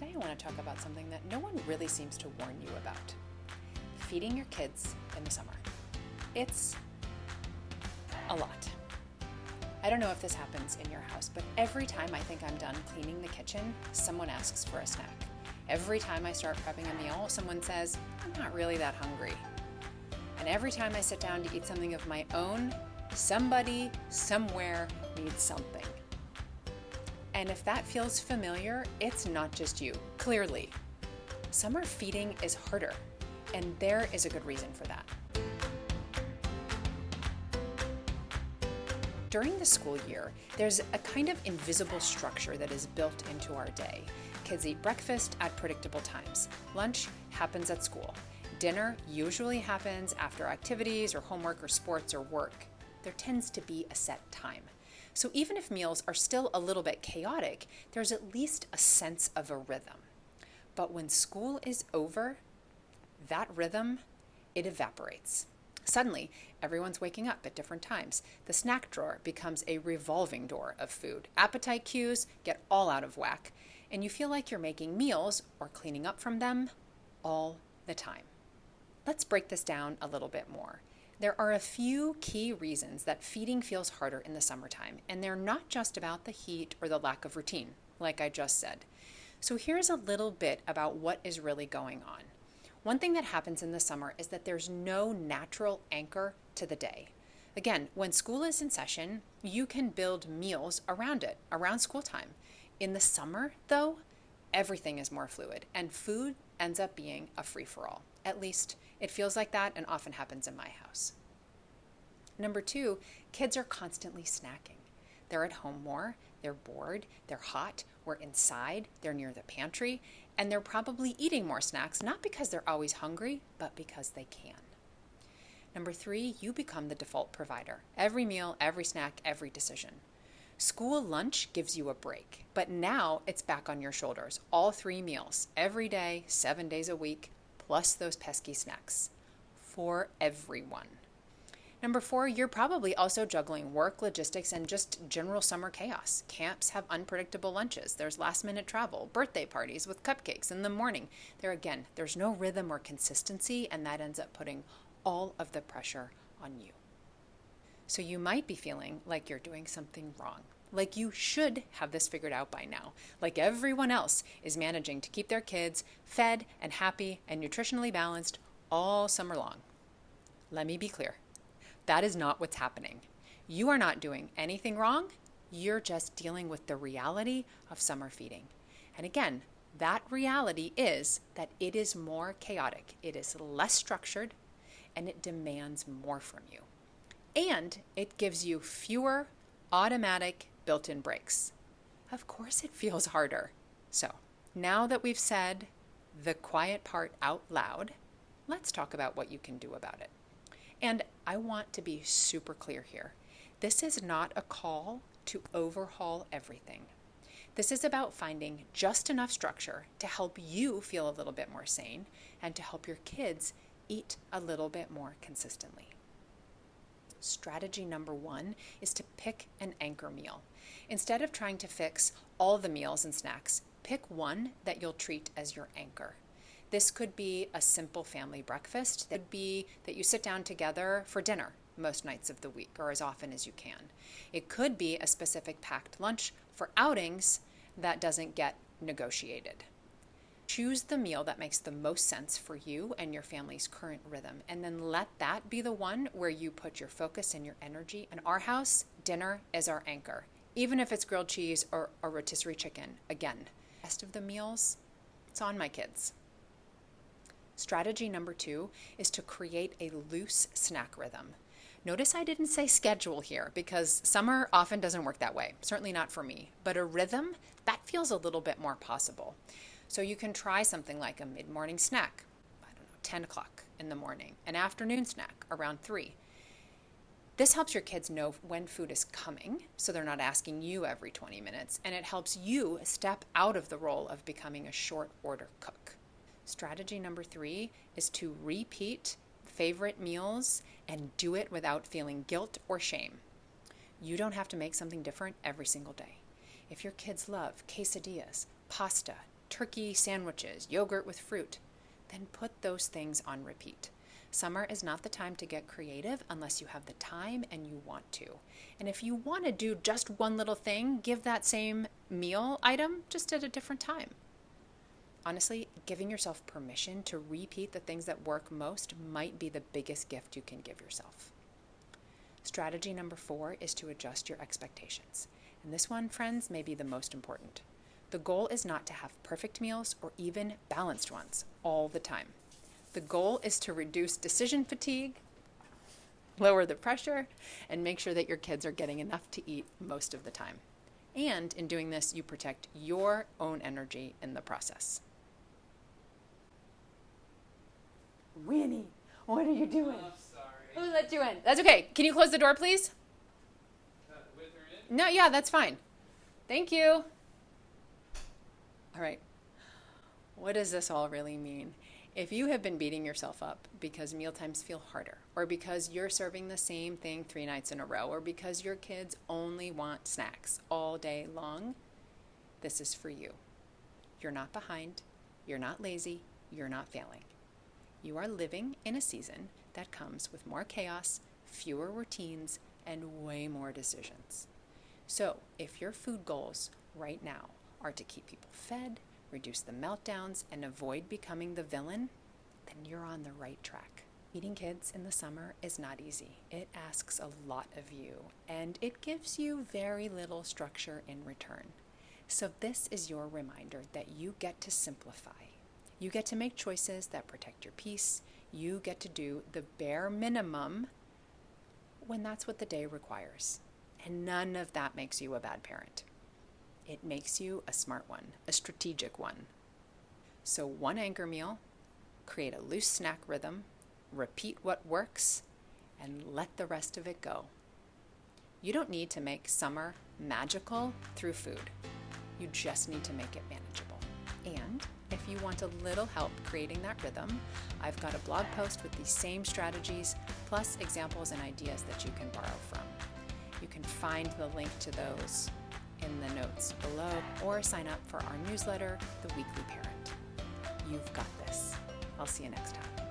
Today I want to talk about something that no one really seems to warn you about. Feeding your kids in the summer. It's a lot. I don't know if this happens in your house, but every time I think I'm done cleaning the kitchen, someone asks for a snack. Every time I start prepping a meal, someone says, I'm not really that hungry. And every time I sit down to eat something of my own, somebody, somewhere needs something. And if that feels familiar, it's not just you, clearly. Summer feeding is harder, and there is a good reason for that. During the school year, there's a kind of invisible structure that is built into our day. Kids eat breakfast at predictable times. Lunch happens at school. Dinner usually happens after activities or homework or sports or work. There tends to be a set time. So even if meals are still a little bit chaotic, there's at least a sense of a rhythm. But when school is over, that rhythm, it evaporates. Suddenly, everyone's waking up at different times. The snack drawer becomes a revolving door of food. Appetite cues get all out of whack, and you feel like you're making meals or cleaning up from them all the time. Let's break this down a little bit more. There are a few key reasons that feeding feels harder in the summertime, and they're not just about the heat or the lack of routine, like I just said. So here's a little bit about what is really going on. One thing that happens in the summer is that there's no natural anchor to the day. Again, when school is in session, you can build meals around it, around school time. In the summer, though, everything is more fluid, and food ends up being a free-for-all. At least it feels like that and often happens in my house. Number 2, kids are constantly snacking. They're at home more, they're bored, they're hot, we're inside, they're near the pantry, and they're probably eating more snacks, not because they're always hungry, but because they can. Number 3, you become the default provider. Every meal, every snack, every decision. School lunch gives you a break, but now it's back on your shoulders. All 3 meals, every day, 7 days a week, plus those pesky snacks. For everyone. Number 4, you're probably also juggling work, logistics, and just general summer chaos. Camps have unpredictable lunches. There's last-minute travel, birthday parties with cupcakes in the morning. There's no rhythm or consistency, and that ends up putting all of the pressure on you. So you might be feeling like you're doing something wrong, like you should have this figured out by now, like everyone else is managing to keep their kids fed and happy and nutritionally balanced all summer long. Let me be clear. That is not what's happening. You are not doing anything wrong. You're just dealing with the reality of summer feeding. And again, that reality is that it is more chaotic. It is less structured, and it demands more from you. And it gives you fewer automatic built-in breaks. Of course it feels harder. So now that we've said the quiet part out loud, let's talk about what you can do about it. And I want to be super clear here. This is not a call to overhaul everything. This is about finding just enough structure to help you feel a little bit more sane and to help your kids eat a little bit more consistently. Strategy number 1 is to pick an anchor meal. Instead of trying to fix all the meals and snacks, pick one that you'll treat as your anchor. This could be a simple family breakfast. That could be that you sit down together for dinner most nights of the week or as often as you can. It could be a specific packed lunch for outings that doesn't get negotiated. Choose the meal that makes the most sense for you and your family's current rhythm, and then let that be the one where you put your focus and your energy. In our house, dinner is our anchor, even if it's grilled cheese or a rotisserie chicken. Again, the rest of the meals, it's on my kids. Strategy number 2 is to create a loose snack rhythm. Notice I didn't say schedule here because summer often doesn't work that way, certainly not for me, but a rhythm, that feels a little bit more possible. So you can try something like a mid-morning snack, 10 o'clock in the morning, an afternoon snack around 3. This helps your kids know when food is coming, so they're not asking you every 20 minutes, and it helps you step out of the role of becoming a short order cook. Strategy number 3 is to repeat favorite meals and do it without feeling guilt or shame. You don't have to make something different every single day. If your kids love quesadillas, pasta, turkey sandwiches, yogurt with fruit, then put those things on repeat. Summer is not the time to get creative unless you have the time and you want to. And if you want to do just one little thing, give that same meal item just at a different time. Honestly, giving yourself permission to repeat the things that work most might be the biggest gift you can give yourself. Strategy number 4 is to adjust your expectations. And this one, friends, may be the most important. The goal is not to have perfect meals or even balanced ones all the time. The goal is to reduce decision fatigue, lower the pressure, and make sure that your kids are getting enough to eat most of the time. And in doing this, you protect your own energy in the process. Winnie, what are you doing? I'm sorry. Who let you in? That's okay. Can you close the door, please? With her in? No, yeah, that's fine. Thank you. All right. What does this all really mean? If you have been beating yourself up because mealtimes feel harder, or because you're serving the same thing 3 nights in a row, or because your kids only want snacks all day long, this is for you. You're not behind. You're not lazy. You're not failing. You are living in a season that comes with more chaos, fewer routines, and way more decisions. So if your food goals right now are to keep people fed, reduce the meltdowns, and avoid becoming the villain, then you're on the right track. Feeding kids in the summer is not easy. It asks a lot of you, and it gives you very little structure in return. So this is your reminder that you get to simplify. You get to make choices that protect your peace. You get to do the bare minimum when that's what the day requires. And none of that makes you a bad parent. It makes you a smart one, a strategic one. So one anchor meal, create a loose snack rhythm, repeat what works, and let the rest of it go. You don't need to make summer magical through food. You just need to make it manageable. And if you want a little help creating that rhythm, I've got a blog post with these same strategies, plus examples and ideas that you can borrow from. You can find the link to those in the notes below, or sign up for our newsletter, The Weekly Parent. You've got this. I'll see you next time.